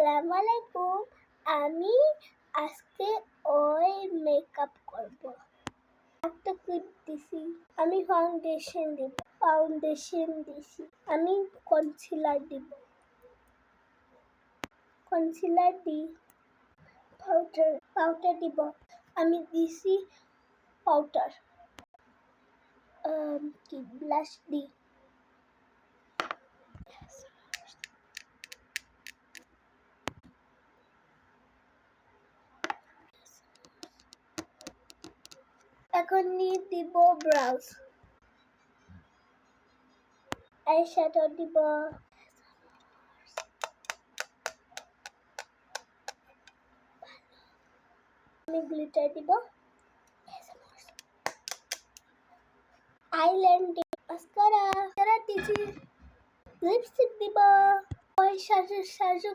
আসসালামু আলাইকুম। আমি আজকে ওই মেকআপ করব। একটা ক্লিপ দিছি। আমি ফাউন্ডেশন দিছি। আমি কনসিলার দিব। কনসিলার দি পাউডার দিব। আমি দিছি পাউডার। কি ব্লাশ দি। এখন নিয়ে দিব ব্রাউজ। আইশ্যাডো দিব। আমি গ্লিটার দিব। আইল্যান্ড মাস্কারা দিছি। লিপস্টিক দিব। ওই সাজু